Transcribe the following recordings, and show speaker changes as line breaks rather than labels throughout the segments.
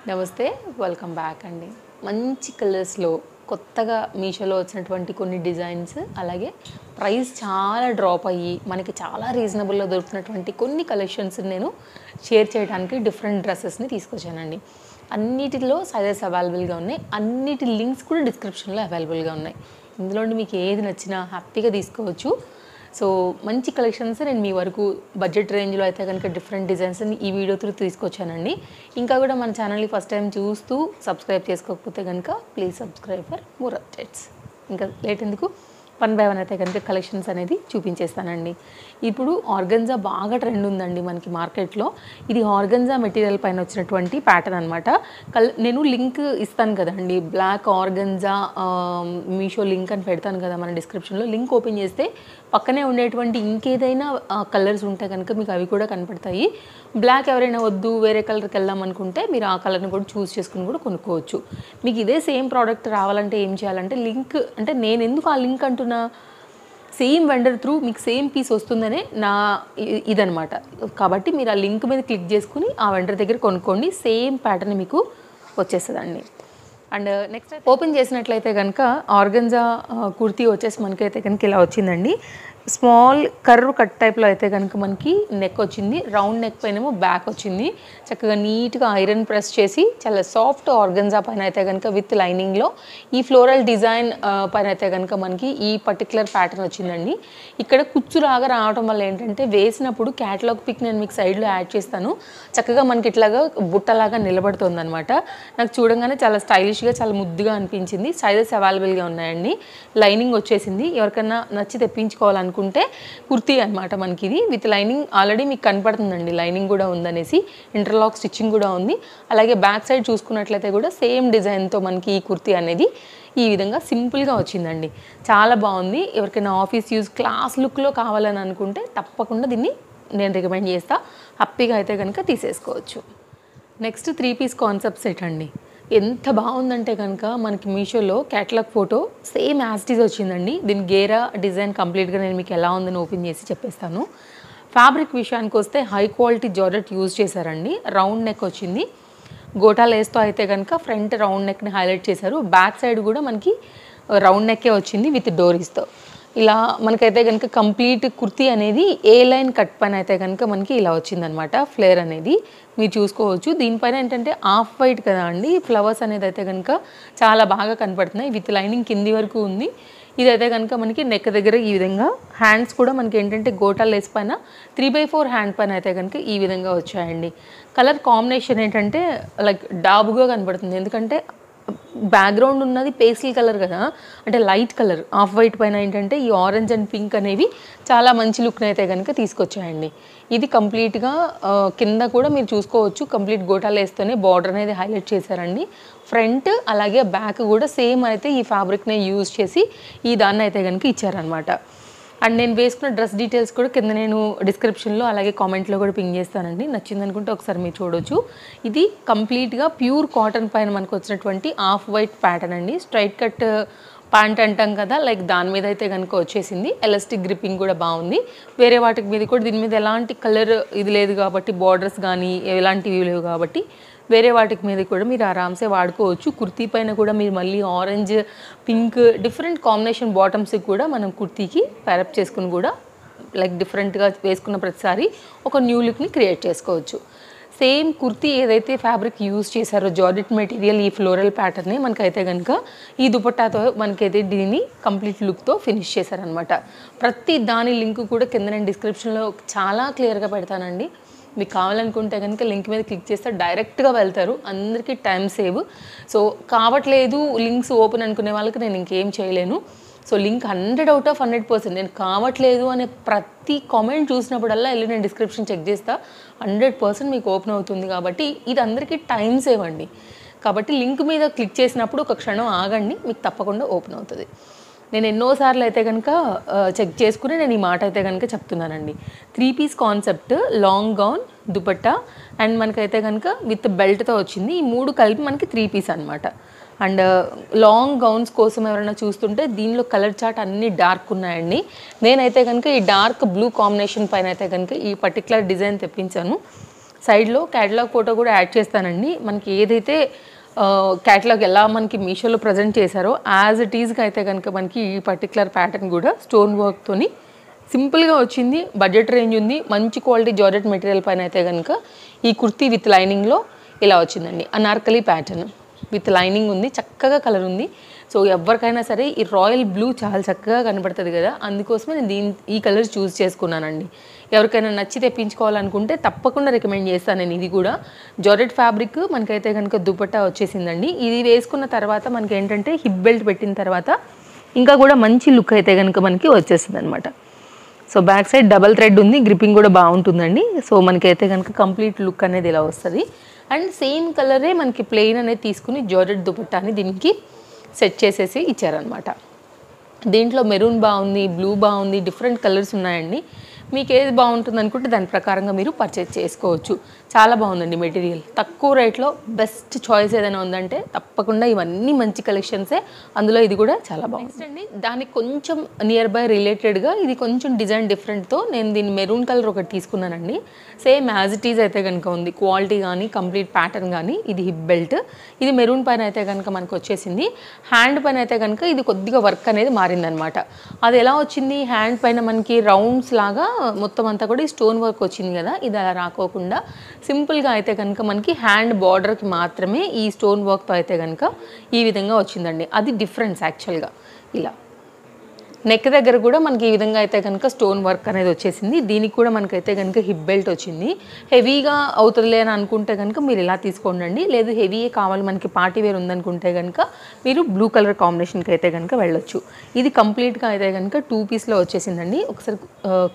నమస్తే welcome back అండి. మంచి కలర్స్లో కొత్తగా మీషోలో వచ్చినటువంటి కొన్ని డిజైన్స్, అలాగే ప్రైస్ చాలా డ్రాప్ అయ్యి మనకి చాలా రీజనబుల్లో దొరుకుతున్నటువంటి కొన్ని కలెక్షన్స్ నేను షేర్ చేయడానికి డిఫరెంట్ డ్రెస్సెస్ని తీసుకొచ్చానండి. అన్నిటిలో సైజెస్ అవైలబుల్గా ఉన్నాయి, అన్నిటి లింక్స్ కూడా డిస్క్రిప్షన్లో అవైలబుల్గా ఉన్నాయి. ఇందులో మీకు ఏది నచ్చినా హ్యాపీగా తీసుకోవచ్చు. సో మంచి కలెక్షన్స్ నేను మీ వరకు బడ్జెట్ రేంజ్లో అయితే కనుక డిఫరెంట్ డిజైన్స్ని ఈ వీడియో త్రూ తీసుకొచ్చానండి. ఇంకా కూడా మన ఛానల్ని ఫస్ట్ టైం చూస్తూ సబ్స్క్రైబ్ చేసుకోకపోతే కనుక please subscribe for more updates. ఇంకా లేట్ ఎందుకు, 1 by 1 అయితే కనుక కలెక్షన్స్ అనేది చూపించేస్తానండి. ఇప్పుడు ఆర్గన్జా బాగా ట్రెండ్ ఉందండి మనకి మార్కెట్లో. ఇది ఆర్గన్జా మెటీరియల్ పైన వచ్చినటువంటి ప్యాటర్న్ అనమాట. నేను లింక్ ఇస్తాను కదండి, బ్లాక్ ఆర్గన్జా మీషో లింక్ అని పెడతాను కదా మన డిస్క్రిప్షన్లో. లింక్ ఓపెన్ చేస్తే పక్కనే ఉండేటువంటి ఇంకేదైనా కలర్స్ ఉంటే కనుక మీకు అవి కూడా కనపడతాయి. బ్లాక్ ఎవరైనా వద్దు వేరే కలర్కి వెళ్దాం అనుకుంటే మీరు ఆ కలర్ని కూడా చూస్ చేసుకుని కూడా కొనుక్కోవచ్చు. మీకు ఇదే సేమ్ ప్రోడక్ట్ రావాలంటే ఏం చేయాలంటే లింక్, అంటే నేను ఎందుకు ఆ లింక్ అంటున్నా, సేమ్ వెండర్ త్రూ మీకు సేమ్ పీస్ వస్తుందనే నా ఇదనమాట. కాబట్టి మీరు ఆ లింక్ మీద క్లిక్ చేసుకుని ఆ వెండర్ దగ్గర కొనుక్కోండి, సేమ్ ప్యాటర్న్ మీకు వచ్చేస్తుందండి. అండ్ నెక్స్ట్ ఓపెన్ చేసినట్లయితే కనుక ఆర్గన్జా కుర్తీ వచ్చేసి మనకైతే కనుక ఇలా వచ్చిందండి. స్మాల్ కర్వ్ కట్ టైప్లో అయితే కనుక మనకి నెక్ వచ్చింది, రౌండ్ నెక్ పైనేమో బ్యాక్ వచ్చింది. చక్కగా నీట్గా ఐరన్ ప్రెస్ చేసి చాలా సాఫ్ట్ ఆర్గన్జా పైన అయితే కనుక విత్ లైనింగ్లో ఈ ఫ్లోరల్ డిజైన్ పైన అయితే కనుక మనకి ఈ పర్టికులర్ ప్యాటర్న్ వచ్చిందండి. ఇక్కడ కుచ్చులాగా రావడం వల్ల ఏంటంటే వేసినప్పుడు క్యాటలాగ్ పిక్ నేను మీకు సైడ్లో యాడ్ చేస్తాను, చక్కగా మనకి ఇట్లాగా బుట్టలాగా నిలబడుతుంది అనమాట. నాకు చూడంగానే చాలా స్టైలిష్గా చాలా ముద్దుగా అనిపించింది. సైజెస్ అవైలబుల్గా ఉన్నాయండి. లైనింగ్ వచ్చేసింది. ఎవరికైనా నచ్చి తెప్పించుకోవాలనుకుంటే కుర్తీ అనమాట మనకి ఇది విత్ లైనింగ్. ఆల్రెడీ మీకు కనపడుతుందండి లైనింగ్ కూడా ఉందనేసి, ఇంటర్లాక్ స్టిచ్చింగ్ కూడా ఉంది. అలాగే బ్యాక్ సైడ్ చూసుకున్నట్లయితే కూడా సేమ్ డిజైన్తో మనకి ఈ కుర్తీ అనేది ఈ విధంగా సింపుల్గా వచ్చిందండి. చాలా బాగుంది. ఎవరికైనా ఆఫీస్ యూజ్ క్లాస్ లుక్లో కావాలని అనుకుంటే తప్పకుండా దీన్ని నేను రికమెండ్ చేస్తా. హ్యాపీగా అయితే కనుక తీసేసుకోవచ్చు. నెక్స్ట్ 3 పీస్ కాన్సెప్ట్ సెట్ అండి. ఎంత బాగుందంటే కనుక మనకి మీషోలో క్యాటలాగ్ ఫోటో సేమ్ యాస్టీజ్ వచ్చిందండి. దీని గేరా డిజైన్ కంప్లీట్గా నేను మీకు ఎలా ఉందని ఓపెన్ చేసి చెప్పేస్తాను. ఫ్యాబ్రిక్ విషయానికి వస్తే హై క్వాలిటీ జార్జెట్ యూజ్ చేశారండి. రౌండ్ నెక్ వచ్చింది. గోటా లేస్తో అయితే కనుక ఫ్రంట్ రౌండ్ నెక్ని హైలైట్ చేశారు. బ్యాక్ సైడ్ కూడా మనకి రౌండ్ నెక్కే వచ్చింది విత్ డోరీస్తో. ఇలా మనకైతే కనుక కంప్లీట్ కుర్తీ అనేది ఏ లైన్ కట్ పైన అయితే కనుక మనకి ఇలా వచ్చిందనమాట. ఫ్లేర్ అనేది మీరు చూసుకోవచ్చు. దీనిపైన ఏంటంటే ఆఫ్ వైట్ కదా అండి, ఫ్లవర్స్ అనేది అయితే కనుక చాలా బాగా కనపడుతున్నాయి. విత్ లైనింగ్ కింది వరకు ఉంది. ఇదైతే కనుక మనకి నెక్ దగ్గర ఈ విధంగా, హ్యాండ్స్ కూడా మనకి ఏంటంటే గోటా లేస్ పైన 3/4 హ్యాండ్ పైన అయితే కనుక ఈ విధంగా వచ్చాయండి. కలర్ కాంబినేషన్ ఏంటంటే లైక్ డాబుగా కనపడుతుంది, ఎందుకంటే బ్యాక్గ్రౌండ్ ఉన్నది పేస్టల్ కలర్ కదా, అంటే లైట్ కలర్. ఆఫ్ వైట్ పైన ఏంటంటే ఈ ఆరెంజ్ అండ్ పింక్ అనేవి చాలా మంచి లుక్ని అయితే కనుక తీసుకొచ్చాయండి. ఇది కంప్లీట్గా కింద కూడా మీరు చూసుకోవచ్చు, కంప్లీట్ గోటా లేస్తూనే బార్డర్ అనేది హైలైట్ చేశారండి. ఫ్రంట్ అలాగే బ్యాక్ కూడా సేమ్ అయితే ఈ ఫ్యాబ్రిక్ని యూజ్ చేసి ఈ దాన్ని అయితే కనుక ఇచ్చారనమాట. అండ్ నేను వేసుకున్న డ్రెస్ డీటెయిల్స్ కూడా కింద నేను డిస్క్రిప్షన్లో అలాగే కామెంట్లో కూడా పింగ్ చేస్తానండి. నచ్చింది అనుకుంటే ఒకసారి మీరు చూడొచ్చు. ఇది కంప్లీట్గా ప్యూర్ కాటన్ పైన మనకు వచ్చినటువంటి ఆఫ్ వైట్ ప్యాటర్న్ అండి. స్ట్రైట్ కట్ ప్యాంట్ అంటాం కదా, లైక్ దాని మీద అయితే కనుక వచ్చేసింది. ఎలాస్టిక్ గ్రిప్పింగ్ కూడా బాగుంది. వేరే వాటికి మీద కూడా దీని మీద ఎలాంటి కలర్ ఇది లేదు కాబట్టి, బార్డర్స్ కానీ ఎలాంటివి లేవు కాబట్టి వేరే వాటికి మీద కూడా మీరు ఆరామ్సే వాడుకోవచ్చు. కుర్తీ పైన కూడా మీరు మళ్ళీ ఆరెంజ్, పింక్ డిఫరెంట్ కాంబినేషన్ బాటమ్స్కి కూడా మనం కుర్తీకి ప్యారప్ చేసుకుని కూడా లైక్ డిఫరెంట్గా వేసుకున్న ప్రతిసారి ఒక న్యూ లుక్ని క్రియేట్ చేసుకోవచ్చు. సేమ్ కుర్తీ ఏదైతే ఫ్యాబ్రిక్ యూజ్ చేశారో జార్జెట్ మెటీరియల్, ఈ ఫ్లోరల్ ప్యాటర్నే మనకైతే కనుక ఈ దుపట్టాతో మనకైతే దీన్ని కంప్లీట్ లుక్తో ఫినిష్ చేశారనమాట. ప్రతి దాని లింక్ కూడా కింద నేను డిస్క్రిప్షన్లో చాలా క్లియర్గా పెడతానండి. మీకు కావాలనుకుంటే కనుక లింక్ మీద క్లిక్ చేస్తే డైరెక్ట్గా వెళ్తారు, అందరికీ టైం సేవ్. సో కావట్లేదు లింక్స్ ఓపెన్ అనుకునే వాళ్ళకి నేను ఇంకేం చేయలేను. So link 100/100%. నేను కావట్లేదు అనే ప్రతి కామెంట్ చూసినప్పుడల్లా వెళ్ళి నేను డిస్క్రిప్షన్ చెక్ చేస్తా, 100% మీకు ఓపెన్ అవుతుంది. కాబట్టి ఇది అందరికీ టైం సేవ్ అండి. కాబట్టి లింక్ మీద క్లిక్ చేసినప్పుడు ఒక క్షణం ఆగండి, మీకు తప్పకుండా ఓపెన్ అవుతుంది. నేను ఎన్నోసార్లు అయితే కనుక చెక్ చేసుకుని నేను ఈ మాట అయితే కనుక చెప్తున్నానండి. 3 piece concept, long gown, dupatta and మనకైతే కనుక విత్ బెల్ట్తో వచ్చింది. ఈ 3 కలిపి మనకి 3 పీస్ అనమాట. అండ్ లాంగ్ గౌన్స్ కోసం ఎవరైనా చూస్తుంటే దీనిలో కలర్ చార్ట్ అన్నీ డార్క్ ఉన్నాయండి. నేనైతే కనుక ఈ డార్క్ బ్లూ కాంబినేషన్ పైన అయితే కనుక ఈ పర్టికులర్ డిజైన్ తెప్పించాను. సైడ్లో క్యాటలాగ్ ఫోటో కూడా యాడ్ చేస్తానండి. మనకి ఏదైతే క్యాటలాగ్ ఎలా మనకి మీషోలో ప్రజెంట్ చేశారో యాజ్ ఇట్ ఈజ్గా అయితే కనుక మనకి ఈ పర్టికులర్ ప్యాటర్న్ కూడా స్టోన్ వర్క్తోని సింపుల్గా వచ్చింది. బడ్జెట్ రేంజ్ ఉంది. మంచి క్వాలిటీ జార్జెట్ మెటీరియల్ పైన అయితే కనుక ఈ కుర్తీ విత్ లైనింగ్లో ఇలా వచ్చిందండి. అనార్కలి ప్యాటర్న్ విత్ లైనింగ్ ఉంది. చక్కగా కలర్ ఉంది. సో ఎవరికైనా సరే ఈ రాయల్ బ్లూ చాలా చక్కగా కనబడుతుంది కదా, అందుకోసమే నేను ఈ కలర్ చూస్ చేసుకున్నానండి. ఎవరికైనా నచ్చి తెప్పించుకోవాలనుకుంటే తప్పకుండా రికమెండ్ చేస్తాను నేను. ఇది కూడా జార్జెట్ ఫ్యాబ్రిక్ మనకైతే కనుక దుపట్టా వచ్చేసిందండి. ఇది వేసుకున్న తర్వాత మనకి ఏంటంటే హిప్ బెల్ట్ పెట్టిన తర్వాత ఇంకా కూడా మంచి లుక్ అయితే కనుక మనకి వచ్చేస్తుంది అనమాట. So back side double thread ఉంది. గ్రిప్పింగ్ కూడా బాగుంటుందండి. సో మనకైతే కనుక కంప్లీట్ లుక్ అనేది ఇలా వస్తుంది. అండ్ సేమ్ కలరే మనకి ప్లెయిన్ అనేది తీసుకుని జార్జెట్ దుపట్టాని దీనికి సెట్ చేసేసి ఇచ్చారనమాట. దీంట్లో మెరూన్ బాగుంది, బ్లూ బాగుంది, డిఫరెంట్ కలర్స్ ఉన్నాయండి. మీకు ఏది బాగుంటుంది అనుకుంటే దాని ప్రకారంగా మీరు పర్చేజ్ చేసుకోవచ్చు. చాలా బాగుందండి మెటీరియల్. తక్కువ రేట్లో బెస్ట్ చాయిస్ ఏదైనా ఉందంటే తప్పకుండా ఇవన్నీ మంచి కలెక్షన్సే. అందులో ఇది కూడా చాలా బాగుంది అండి. దానికి కొంచెం నియర్ బై రిలేటెడ్గా ఇది కొంచెం డిజైన్ డిఫరెంట్తో నేను దీన్ని మెరూన్ కలర్ ఒకటి తీసుకున్నానండి. సేమ్ యాజ్ ఇట్ ఈజ్ అయితే కనుక ఉంది. క్వాలిటీ కానీ కంప్లీట్ ప్యాటర్న్ కానీ. ఇది హిప్ బెల్ట్. ఇది మెరూన్ పైన అయితే కనుక మనకు వచ్చేసింది. హ్యాండ్ పైన అయితే కనుక ఇది కొద్దిగా వర్క్ అనేది మారిందనమాట. అది ఎలా వచ్చింది, హ్యాండ్ పైన మనకి రౌండ్స్ లాగా మొత్తం అంతా కూడా ఈ స్టోన్ వర్క్ వచ్చింది కదా, ఇది అలా రాకోకుండా సింపుల్గా అయితే కనుక మనకి హ్యాండ్ బార్డర్కి మాత్రమే ఈ స్టోన్ వర్క్తో అయితే కనుక ఈ విధంగా వచ్చిందండి. అది డిఫరెన్స్ యాక్చువల్గా. ఇలా నెక్ దగ్గర కూడా మనకి ఈ విధంగా అయితే కనుక స్టోన్ వర్క్ అనేది వచ్చేసింది. దీనికి కూడా మనకైతే కనుక హిప్ బెల్ట్ వచ్చింది. హెవీగా అవుతుందిలే అని అనుకుంటే కనుక మీరు ఇలా తీసుకోండి. లేదు హెవీయే కావాలి మనకి పార్టీ వేర్ ఉందనుకుంటే కనుక మీరు బ్లూ కలర్ కాంబినేషన్కి అయితే కనుక వెళ్ళొచ్చు. ఇది కంప్లీట్గా అయితే కనుక 2 పీస్లో వచ్చేసిందండి. ఒకసారి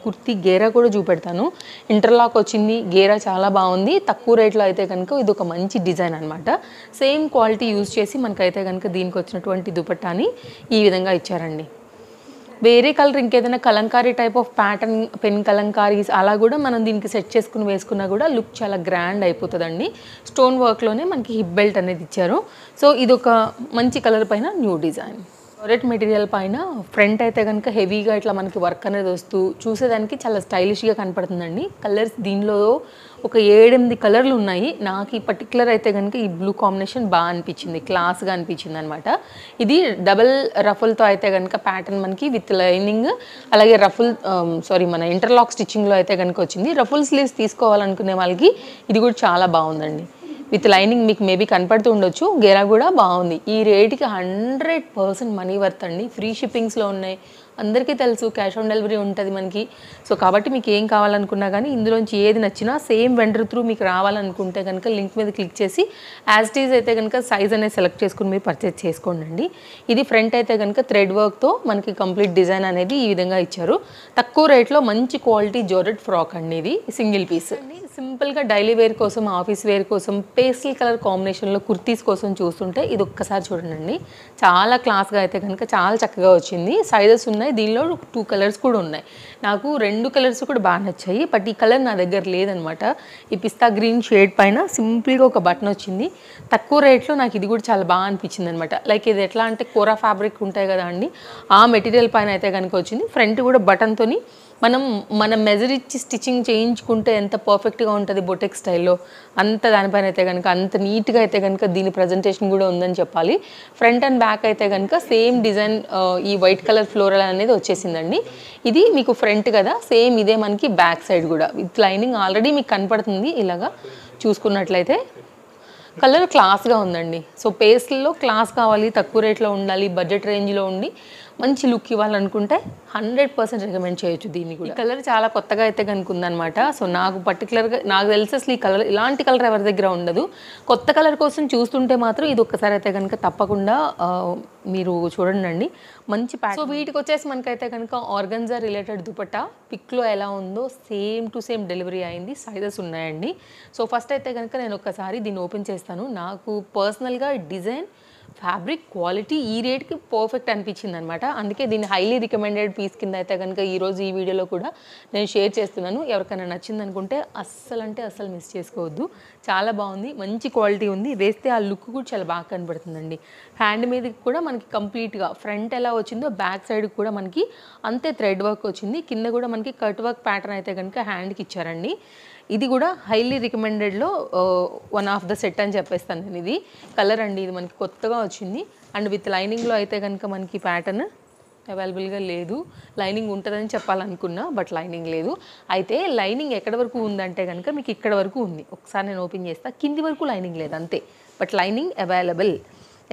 కుర్తీ గేరా కూడా చూపెడతాను. ఇంటర్లాక్ వచ్చింది. గేరా చాలా బాగుంది. తక్కువ రేట్లో అయితే కనుక ఇది ఒక మంచి డిజైన్ అనమాట. సేమ్ క్వాలిటీ యూజ్ చేసి మనకైతే కనుక దీనికి వచ్చినటువంటి దుపట్టాని ఈ విధంగా ఇచ్చారండి. వేరే కలర్ ఇంకేదైనా Kalamkari type of pattern, pen kalamkaris అలా కూడా మనం దీనికి సెట్ చేసుకుని వేసుకున్నా కూడా లుక్ చాలా గ్రాండ్ అయిపోతుందండి. స్టోన్ వర్క్లోనే మనకి హిప్ బెల్ట్ అనేది ఇచ్చారు. సో ఇది ఒక మంచి కలర్ పైన న్యూ డిజైన్. జార్జెట్ మెటీరియల్ పైన ఫ్రంట్ అయితే కనుక హెవీగా ఇట్లా మనకి వర్క్ అనేది వస్తూ చూసేదానికి చాలా స్టైలిష్గా కనపడుతుందండి. కలర్స్ దీనిలో ఒక 7-8 కలర్లు ఉన్నాయి. నాకు ఈ పర్టికులర్ అయితే కనుక ఈ బ్లూ కాంబినేషన్ బాగా అనిపించింది, క్లాస్గా అనిపించింది అనమాట. ఇది డబల్ రఫుల్తో అయితే కనుక ప్యాటర్న్ మనకి విత్ లైనింగ్, అలాగే మన ఇంటర్లాక్ స్టిచ్చింగ్లో అయితే కనుక వచ్చింది. రఫుల్ స్లీవ్స్ తీసుకోవాలనుకునే వాళ్ళకి ఇది కూడా చాలా బాగుందండి. విత్ లైనింగ్ మీకు మేబీ కనపడుతూ ఉండొచ్చు. గేరా కూడా బాగుంది. ఈ రేటుకి 100% మనీ వర్త్ అండి. ఫ్రీ షిప్పింగ్స్లో ఉన్నాయి. అందరికీ తెలుసు క్యాష్ ఆన్ డెలివరీ ఉంటుంది మనకి. సో కాబట్టి మీకు ఏం కావాలనుకున్నా కానీ ఇందులోంచి ఏది నచ్చినా సేమ్ వెండర్ త్రూ మీకు రావాలనుకుంటే కనుక లింక్ మీద క్లిక్ చేసి యాజ్ ఇట్ ఈజ్ అయితే కనుక సైజ్ అనేది సెలెక్ట్ చేసుకుని మీరు పర్చేజ్ చేసుకోండి. ఇది ఫ్రంట్ అయితే కనుక థ్రెడ్ వర్క్తో మనకి కంప్లీట్ డిజైన్ అనేది ఈ విధంగా ఇచ్చారు. తక్కువ రేట్లో మంచి క్వాలిటీ జార్జెట్ ఫ్రాక్ అండి. ఇది సింగిల్ పీస్ అండి. సింపుల్గా డైలీ వేర్ కోసం, ఆఫీస్ వేర్ కోసం, పేస్టల్ కలర్ కాంబినేషన్లో కుర్తీస్ కోసం చూస్తుంటే ఇది ఒక్కసారి చూడండి. చాలా క్లాస్గా అయితే కనుక చాలా చక్కగా వచ్చింది. సైజెస్ ఉన్నాయి. దీనిలో 2 కలర్స్ కూడా ఉన్నాయి. నాకు 2 కలర్స్ కూడా బాగా నచ్చాయి. బట్ ఈ కలర్ నా దగ్గర లేదనమాట. ఈ పిస్తా గ్రీన్ షేడ్ పైన సింపుల్గా ఒక బటన్ వచ్చింది. తక్కువ రేట్లో నాకు ఇది కూడా చాలా బాగా అనిపించింది అనమాట. లైక్ ఇది ఎట్లా అంటే కోరా ఫ్యాబ్రిక్ ఉంటాయి కదా అండి, ఆ మెటీరియల్ పైన అయితే కనుక వచ్చింది. ఫ్రంట్ కూడా బటన్తోని మనం మెజర్ ఇచ్చి స్టిచ్చింగ్ చేయించుకుంటే ఎంత పర్ఫెక్ట్గా ఉంటుంది బొటెక్ స్టైల్లో, అంత దానిపైన అయితే కనుక అంత నీట్గా అయితే కనుక దీని ప్రజెంటేషన్ కూడా ఉందని చెప్పాలి. ఫ్రంట్ అండ్ బ్యాక్ అయితే కనుక సేమ్ డిజైన్ ఈ వైట్ కలర్ ఫ్లోరల్ అనేది వచ్చేసిందండి. ఇది మీకు ఫ్రంట్ కదా, సేమ్ ఇదే మనకి బ్యాక్ సైడ్ కూడా విత్ లైనింగ్ ఆల్రెడీ మీకు కనపడుతుంది. ఇలాగా చూసుకున్నట్లయితే కలర్ క్లాస్గా ఉందండి. సో పేస్ట్లో క్లాస్ కావాలి, తక్కువ రేట్లో ఉండాలి, బడ్జెట్ రేంజ్లో ఉండి మంచి లుక్ ఇవ్వాలనుకుంటే 100% రికమెండ్ చేయొచ్చు దీన్ని కూడా. ఈ కలర్ చాలా కొత్తగా అయితే కనుక ఉందన్నమాట. సో నాకు పర్టికులర్గా నాకు తెలిసి అసలు ఈ కలర్, ఇలాంటి కలర్ ఎవరి దగ్గర ఉండదు. కొత్త కలర్ కోసం చూస్తుంటే మాత్రం ఇది ఒక్కసారి అయితే కనుక తప్పకుండా మీరు చూడండి. మంచి ప్యాక్. సో వీటికి వచ్చేసి మనకైతే కనుక ఆర్గన్జా రిలేటెడ్ దుపట్టా పిక్లో ఎలా ఉందో సేమ్ టు సేమ్ డెలివరీ అయింది. సైజెస్ ఉన్నాయండి. సో ఫస్ట్ అయితే కనుక నేను ఒక్కసారి దీన్ని ఓపెన్ చేస్తాను. నాకు పర్సనల్గా డిజైన్, ఫ్యాబ్రిక్ క్వాలిటీ ఈ రేట్కి పర్ఫెక్ట్ అనిపించింది అనమాట. అందుకే దీన్ని హైలీ రికమెండెడ్ పీస్ కింద అయితే కనుక ఈరోజు ఈ వీడియోలో కూడా నేను షేర్ చేస్తున్నాను. ఎవరికైనా నచ్చింది అనుకుంటే అస్సలు మిస్ చేసుకోవద్దు. చాలా బాగుంది, మంచి క్వాలిటీ ఉంది. వేస్తే ఆ లుక్ కూడా చాలా బాగా కనబడుతుందండి. హ్యాండ్ మీదకి కూడా మనకి కంప్లీట్గా ఫ్రంట్ ఎలా వచ్చిందో బ్యాక్ సైడ్ కూడా మనకి అంతే థ్రెడ్ వర్క్ వచ్చింది. కింద కూడా మనకి కట్ వర్క్ ప్యాటర్న్ అయితే కనుక హ్యాండ్కి ఇచ్చారండి. ఇది కూడా హైలీ రికమెండెడ్లో వన్ ఆఫ్ ద సెట్ అని చెప్పేస్తాను నేను. ఇది కలర్ అండి, ఇది మనకి కొత్తగా వచ్చింది. అండ్ విత్ లైనింగ్లో అయితే కనుక మనకి ప్యాటర్న్ అవైలబుల్గా లేదు. లైనింగ్ ఉంటుందని చెప్పాలనుకున్నా, బట్ లైనింగ్ లేదు. అయితే లైనింగ్ ఎక్కడి వరకు ఉందంటే కనుక మీకు ఇక్కడ వరకు ఉంది. ఒకసారి నేను ఓపెన్ చేస్తా, కింది వరకు లైనింగ్ లేదు అంతే, బట్ లైనింగ్ అవైలబుల్.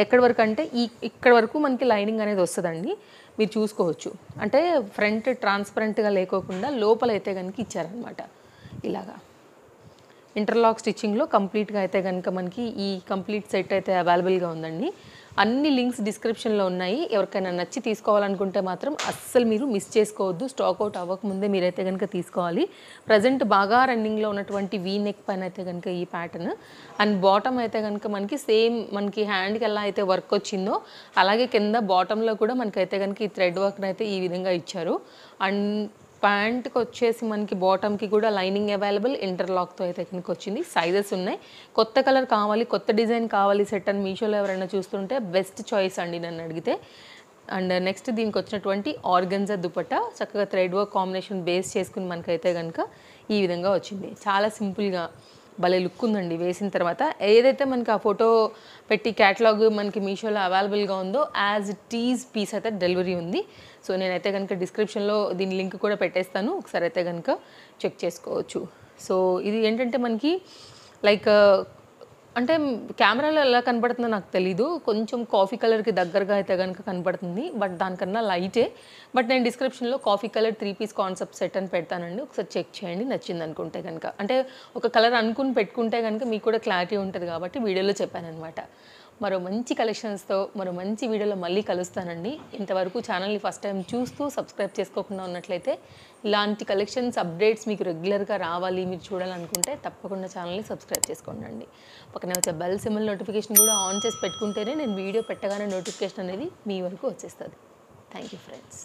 ఎక్కడి వరకు అంటే ఇక్కడ వరకు మనకి లైనింగ్ అనేది వస్తుందండి, మీరు చూసుకోవచ్చు. అంటే ఫ్రంట్ ట్రాన్స్పరెంట్గా లేకోకుండా లోపలైతే కనుక ఇచ్చారనమాట ఇలాగా. ఇంటర్లాక్ స్టిచ్చింగ్లో కంప్లీట్గా అయితే కనుక మనకి ఈ కంప్లీట్ సెట్ అయితే అవైలబుల్గా ఉందండి. అన్ని లింక్స్ డిస్క్రిప్షన్లో ఉన్నాయి. ఎవరికైనా నచ్చి తీసుకోవాలనుకుంటే మాత్రం అస్సలు మీరు మిస్ చేసుకోవద్దు. స్టాక్అవుట్ అవ్వకముందే మీరైతే కనుక తీసుకోవాలి. ప్రజెంట్ బాగా రన్నింగ్లో ఉన్నటువంటి వీ నెక్ పైన అయితే కనుక ఈ ప్యాటర్న్. అండ్ బాటమ్ అయితే కనుక మనకి సేమ్ మనకి హ్యాండ్కి ఎలా అయితే వర్క్ వచ్చిందో అలాగే కింద బాటంలో కూడా మనకైతే కనుక ఈ థ్రెడ్ వర్క్ని అయితే ఈ విధంగా ఇచ్చారు. అండ్ ప్యాంట్కి వచ్చేసి మనకి బాటమ్కి కూడా లైనింగ్ అవైలబుల్, ఇంటర్లాక్తో అయితే కనుక వచ్చింది. సైజెస్ ఉన్నాయి. కొత్త కలర్ కావాలి, కొత్త డిజైన్ కావాలి సెట్ అని మీషోలో ఎవరైనా చూస్తుంటే బెస్ట్ చాయిస్ అండి నన్ను అడిగితే. అండ్ నెక్స్ట్ దీనికి వచ్చినటువంటి ఆర్గన్జా దుపట్టా చక్కగా థ్రెడ్ వర్క్ కాంబినేషన్ బేస్ చేసుకుని మనకైతే కనుక ఈ విధంగా వచ్చింది. చాలా సింపుల్గా భలే లుక్ ఉందండి వేసిన తర్వాత. ఏదైతే మనకి ఆ ఫోటో పెట్టి క్యాటలాగ్ మనకి మీషోలో అవైలబుల్గా ఉందో యాజ్ ఇట్ ఈజ్ పీస్ అయితే డెలివరీ ఉంది. సో నేనైతే కనుక డిస్క్రిప్షన్లో దీని లింక్ కూడా పెట్టేస్తాను, ఒకసారి అయితే కనుక చెక్ చేసుకోవచ్చు. సో ఇది ఏంటంటే మనకి లైక్ అంటే కెమెరాలో ఎలా కనపడుతుందో నాకు తెలీదు, కొంచెం కాఫీ కలర్కి దగ్గరగా అయితే కనుక కనపడుతుంది, బట్ దానికన్నా లైటే. బట్ నేను డిస్క్రిప్షన్లో coffee colour 3 piece concept set అని పెడతానండి, ఒకసారి చెక్ చేయండి నచ్చింది అనుకుంటే కనుక. అంటే ఒక కలర్ అనుకుని పెట్టుకుంటే కనుక మీకు కూడా క్లారిటీ ఉంటుంది కాబట్టి వీడియోలో చెప్పానమాట. మరో మంచి కలెక్షన్స్తో మరో మంచి వీడియోలో మళ్ళీ కలుస్తానండి. ఇంతవరకు ఛానల్ని ఫస్ట్ టైం చూస్తూ సబ్స్క్రైబ్ చేసుకోకుండా ఉన్నట్లయితే ఇలాంటి కలెక్షన్స్ అప్డేట్స్ మీకు రెగ్యులర్గా రావాలి, మీరు చూడాలనుకుంటే తప్పకుండా ఛానల్ని సబ్స్క్రైబ్ చేసుకోండి. పక్కనే వచ్చే బెల్ సింబల్ నోటిఫికేషన్ కూడా ఆన్ చేసి పెట్టుకుంటేనే నేను వీడియో పెట్టగానే నోటిఫికేషన్ అనేది మీ వరకు వచ్చేస్తుంది. Thank you friends.